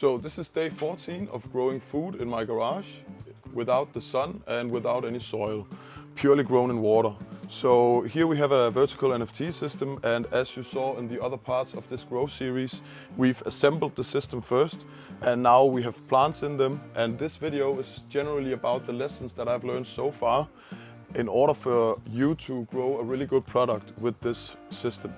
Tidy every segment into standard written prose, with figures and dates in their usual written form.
So this is day 14 of growing food in my garage without the sun and without any soil, purely grown in water. So here we have a vertical NFT system, and as you saw in the other parts of this grow series, we've assembled the system first and now we have plants in them, and this video is generally about the lessons that I've learned so far in order for you to grow a really good product with this system.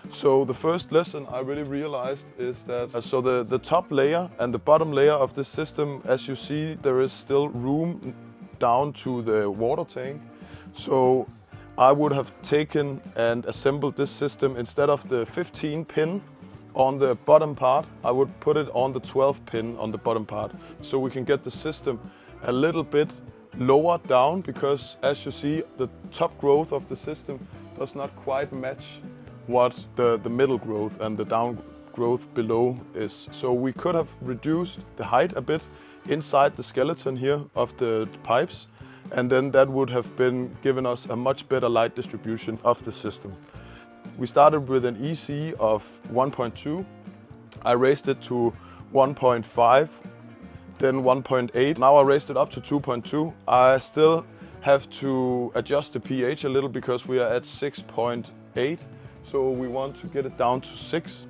So the first lesson I really realized is that the top layer and the bottom layer of this system, as you see, there is still room down to the water tank. So I would have taken and assembled this system instead of the 15 pin on the bottom part, I would put it on the 12 pin on the bottom part. So we can get the system a little bit lower down, because as you see, the top growth of the system does not quite match what the middle growth and the down growth below is. So we could have reduced the height a bit inside the skeleton here of the pipes, and then that would have been given us a much better light distribution of the system. We started with an EC of 1.2. I raised it to 1.5, then 1.8. Now I raised it up to 2.2. I still have to adjust the pH a little because we are at 6.8. So we want to get it down to 6.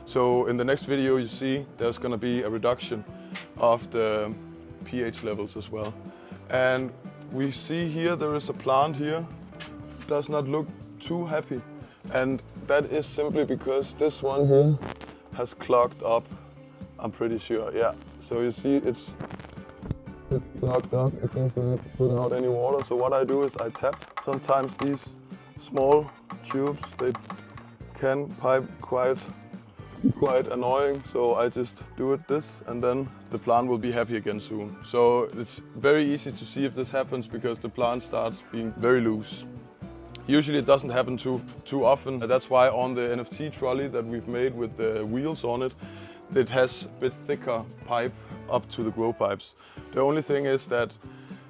So in the next video you see there's going to be a reduction of the pH levels as well. And we see here there is a plant here, does not look too happy. And that is simply because this one here has clogged up, I'm pretty sure, yeah. So you see it's clogged up, it can't put out any water. So what I do is I tap. Sometimes these small tubes, they can pipe quite annoying, so I just do it this, and then the plant will be happy again soon. So it's very easy to see if this happens because the plant starts being very loose. Usually it doesn't happen too often. That's why on the NFT trolley that we've made with the wheels on it, it has a bit thicker pipe up to the grow pipes. The only thing is that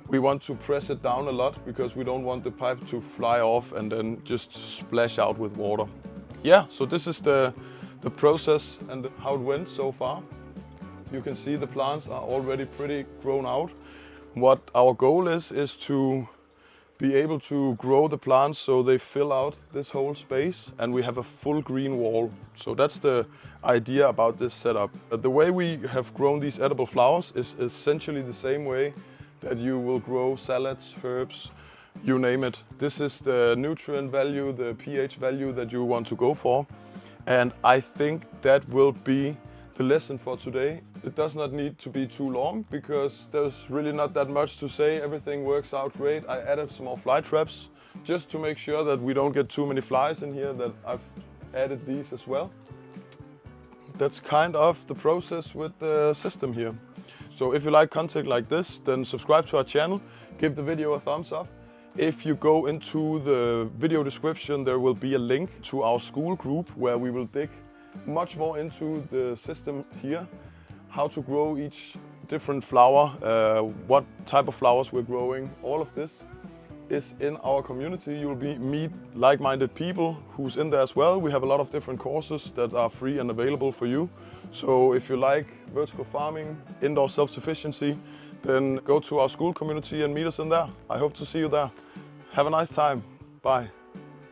we want to press it down a lot because we don't want the pipe to fly off and then just splash out with water. Yeah, so this is the process and how it went so far. You can see the plants are already pretty grown out. What our goal is to be able to grow the plants so they fill out this whole space and we have a full green wall. So that's the idea about this setup. The way we have grown these edible flowers is essentially the same way that you will grow salads, herbs, you name it. This is the nutrient value, the pH value that you want to go for. And I think that will be the lesson for today. It does not need to be too long because there's really not that much to say. Everything works out great. I added some more fly traps just to make sure that we don't get too many flies in here, that I've added these as well. That's kind of the process with the system here. So if you like content like this, then subscribe to our channel, give the video a thumbs up. If you go into the video description, there will be a link to our school group where we will dig much more into the system here, how to grow each different flower, what type of flowers we're growing. All of this is in our community. You'll meet like-minded people who's in there as well. We have a lot of different courses that are free and available for you. So if you like vertical farming, indoor self-sufficiency, then go to our school community and meet us in there. I hope to see you there. Have a nice time. Bye.